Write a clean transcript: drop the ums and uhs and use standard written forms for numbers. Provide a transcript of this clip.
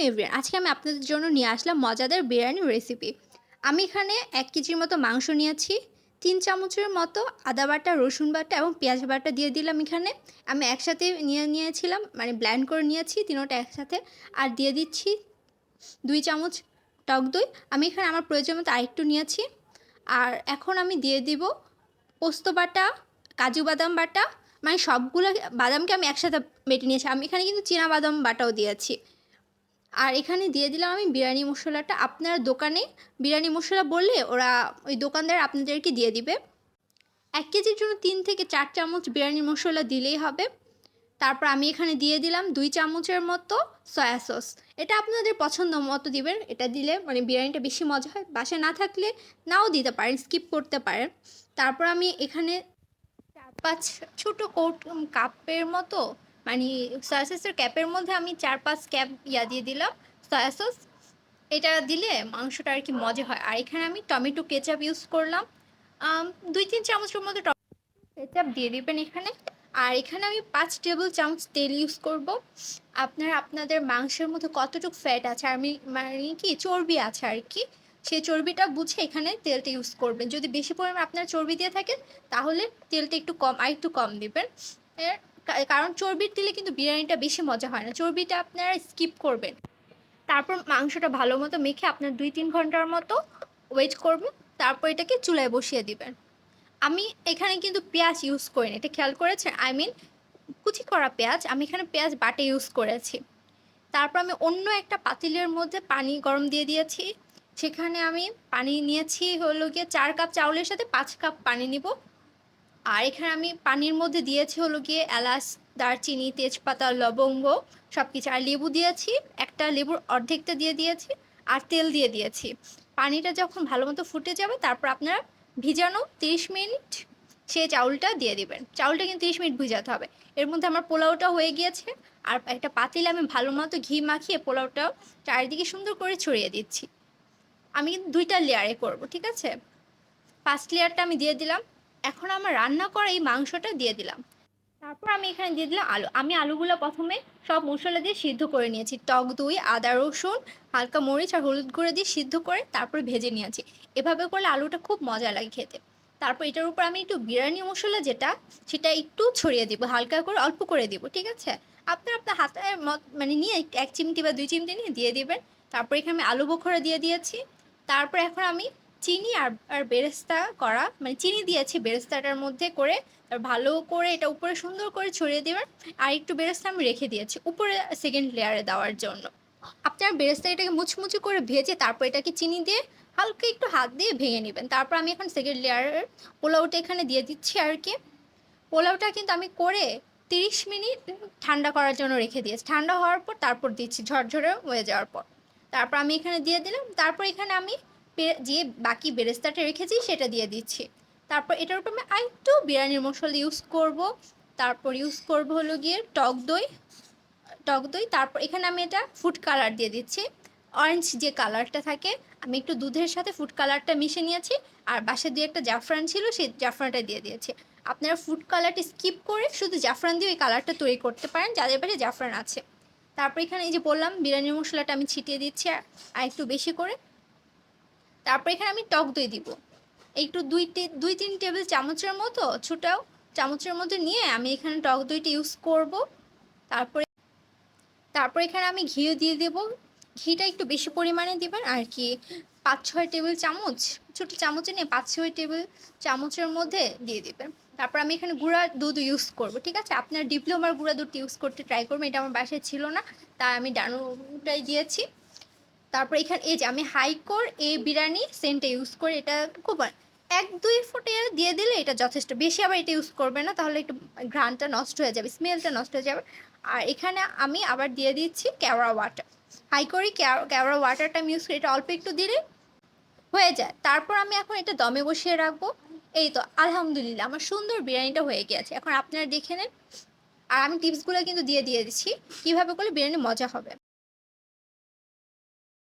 Everyone, আজকে আমি আপনাদের জন্য নিয়ে আসলাম মজাদার বিরিয়ানি রেসিপি। আমি এখানে ১ কেজির মতো মাংস নিয়েছি। ৩ চামচের মতো আদা বাটা, রসুন বাটা এবং পেঁয়াজ বাটা দিয়ে দিলাম এখানে। আমি একসাথে নিয়েছিলাম, মানে ব্লেন্ড করে নিয়েছি তিনোটা একসাথে। আর দিয়ে দিচ্ছি ২ চামচ টক দই। আমি এখানে আমার প্রয়োজন মতো আরেকটু নিয়েছি। আর এখন আমি দিয়ে দিব পোস্ত বাটা, কাজু বাদাম বাটা, মানে সবগুলো বাদামকে আমি একসাথে বেটে নিয়েছি। আমি এখানে কিন্তু চীনা বাদাম বাটাও দিয়েছি। আর এখানে দিয়ে দিলাম আমি বিরিয়ানি মশলাটা। আপনারা দোকানে বিরিয়ানি মশলা বললে ওরা, ওই দোকানদার আপনাদেরকে দিয়ে দিবে। ১ কেজির জন্য ৩ থেকে ৪ চামচ বিরিয়ানি মশলা দিলেই হবে। তারপর আমি এখানে দিয়ে দিলাম ২ চামচের মতো সয়া সস। এটা আপনাদের পছন্দ মতো দিবেন। এটা দিলে মানে বিরিয়ানিটা বেশি মজা হয়। বাসায় না থাকলে নাও দিতে পারেন, স্কিপ করতে পারেন। তারপর আমি এখানে ৪-৫ ছোটো কাপের মতো, মানে সয়া সসের ক্যাপের মধ্যে আমি ৪-৫ ক্যাপ দিয়ে দিলাম সয়া সস। এটা দিলে মাংসটা আর কি মজা হয়। আর এখানে আমি টমেটো কেচাপ ইউজ করলাম। ২-৩ চামচের মতো কেচাপ দিয়ে দিবেন এখানে। আর এখানে আমি ৫ টেবিল চামচ তেল ইউজ করব। আপনারা আপনাদের মাংসের মধ্যে কতটুকু ফ্যাট আছে, আমি মানে কি চর্বি আছে আর কি, সেই চর্বিটা বুঝে এখানে তেলটা ইউজ করবেন। যদি বেশি পরিমাণে আপনারা চর্বি দিয়ে থাকেন তাহলে তেলটা একটু কম দিবেন। কারণ চর্বির দিলে কিন্তু বিরিয়ানিটা বেশি মজা হয় না, চর্বিটা আপনারা স্কিপ করবেন। তারপর মাংসটা ভালো মতো মেখে আপনার ২-৩ ঘন্টার মতো ওয়েট করবেন। তারপর এটাকে চুলায় বসিয়ে দিবেন। আমি এখানে কিন্তু পেঁয়াজ ইউজ করিনি, এটা খেয়াল করেছেন? আই মিন কুচি করা পেঁয়াজ, আমি এখানে পেঁয়াজ বাটে ইউজ করেছি। তারপর আমি অন্য একটা পাতিলের মধ্যে পানি গরম দিয়ে দিয়েছি। সেখানে আমি পানি নিয়েছি হলো গিয়ে ৪ কাপ চাউলের সাথে ৫ কাপ পানি নিব। আর এখানে আমি পানির মধ্যে দিয়েছি হলো গিয়ে এলাচ, দারচিনি, তেজপাতা, লবঙ্গ সব কিছু। আর লেবু দিয়েছি, একটা লেবুর অর্ধেকটা দিয়ে দিয়েছি। আর তেল দিয়ে দিয়েছি। পানিটা যখন ভালো মতো ফুটে যাবে তারপর আপনারা ভিজানো ৩০ মিনিট সেই চাউলটা দিয়ে দিবেন। চাউলটা কিন্তু ৩০ মিনিট ভিজাতে হবে। এর মধ্যে আমার পোলাওটা হয়ে গিয়েছে। আর একটা পাতিলে আমি ভালো মতো ঘি মাখিয়ে পোলাওটাও চারিদিকে সুন্দর করে ছড়িয়ে দিচ্ছি। আমি কিন্তু ২টা লেয়ারে করব, ঠিক আছে? ফার্স্ট লেয়ারটা আমি দিয়ে দিলাম। এখন আমার রান্না করা এই মাংসটা দিয়ে দিলাম। তারপর আমি এখানে দিয়ে দিলাম আলু। আমি আলুগুলো প্রথমে সব মশলা দিয়ে সিদ্ধ করে নিয়েছি। টক দই, আদা রসুন, হালকা মরিচ আর হলুদ গুঁড়ো দিয়ে সিদ্ধ করে তারপর ভেজে নিয়েছি। এভাবে করলে আলুটা খুব মজা লাগে খেতে। তারপর এটার উপর আমি একটু বিরিয়ানি মশলা যেটা, সেটা একটু ছড়িয়ে দিব, হালকা করে অল্প করে দিব, ঠিক আছে? আপনার আপনার হাতের মানে নিয়ে ১ চিমটি বা ২ চিমটি নিয়ে দিয়ে দিবেন। তারপর এখানে আমি আলু বোখরা দিয়ে দিয়েছি। তারপর এখন আমি চিনি আর বেরেস্তা করা, মানে চিনি দিয়েছি বেরেস্তাটার মধ্যে করে। ভালো করে এটা উপরে সুন্দর করে ছড়িয়ে দেবেন। আর একটু বেরেস্তা আমি রেখে দিয়েছি উপরে সেকেন্ড লেয়ারে দেওয়ার জন্য। আপনার বেরেস্তা এটাকে মুচমুচি করে ভেজে তারপর এটাকে চিনি দিয়ে হালকা একটু হাত দিয়ে ভেঙে নেবেন। তারপর আমি এখন সেকেন্ড লেয়ারের পোলাওটা এখানে দিয়ে দিচ্ছি আর কি। পোলাওটা কিন্তু আমি করে ৩০ মিনিট ঠান্ডা করার জন্য রেখে দিয়েছি। ঠান্ডা হওয়ার পর তারপর দিচ্ছি, ঝরঝরে হয়ে যাওয়ার পর। তারপর আমি এখানে দিয়ে দিলাম। তারপর এখানে আমি যে বাকি বেরেস্তাটা রেখেছি সেটা দিয়ে দিচ্ছি। তারপর এটার উপর আমি আরেকটু বিরিয়ানির মশলা ইউজ করব। তারপর ইউজ করব হলো গিয়ে টক দই। তারপর এখানে আমি এটা ফুড কালার দিয়ে দিচ্ছি। অরেঞ্জ যে কালারটা থাকে, আমি একটু দুধের সাথে ফুড কালারটা মিশিয়ে নিয়েছি। আর বাসায় ২-১টা জাফরান ছিল, সেই জাফরানটা দিয়ে দিয়েছি। আপনারা ফুড কালারটা স্কিপ করে শুধু জাফরান দিয়ে ওই কালারটা তৈরি করতে পারেন যাদের বাড়ি জাফরান আছে। তারপর এখানে এই যে বললাম বিরিয়ানির মশলাটা আমি ছিটিয়ে দিচ্ছি আর একটু বেশি করে। তারপর এখানে আমি টক দই দিব একটু ২-৩ টেবিল চামচের মতো, ছোটো চামচের মতো নিয়ে আমি এখানে টক দইটা ইউজ করব। তারপরে তারপর এখানে আমি ঘিও দিয়ে দেবো। ঘিটা একটু বেশি পরিমাণে দিবেন আর কি, ৫-৬ টেবিল চামচ, ছোটো চামচে নিয়ে ৫-৬ টেবিল চামচের মধ্যে দিয়ে দিবেন। তারপর আমি এখানে গুঁড়া দুধ ইউজ করব, ঠিক আছে? আপনার ডিপ্লোমার গুঁড়া দুধ ইউজ করতে ট্রাই করবেন। এটা আমার বাসায় ছিল না, তাই আমি ডানোটাই দিয়েছি। তারপর এখানে এই যে আমি হাইকোর এই বিরিয়ানি সেন্টটা ইউজ করি, এটা খুব ১-২ ফুটে দিয়ে দিলে এটা যথেষ্ট। বেশি আবার এটা ইউজ করবে না, তাহলে একটু ঘ্রাণটা নষ্ট হয়ে যাবে, স্মেলটা নষ্ট হয়ে যাবে। আর এখানে আমি আবার দিয়ে দিচ্ছি কেওড়া ওয়াটার। হাইকোরি কেওড়া ওয়াটারটা আমি ইউজ করি, এটা অল্প একটু দিলে হয়ে যায়। তারপর আমি এখন এটা দমে বসিয়ে রাখবো। এই তো আলহামদুলিল্লাহ আমার সুন্দর বিরিয়ানিটা হয়ে গিয়েছে। এখন আপনারা দেখে নেন। আর আমি টিপসগুলো কিন্তু দিয়ে দিচ্ছি কীভাবে করলে বিরিয়ানি মজা হবে।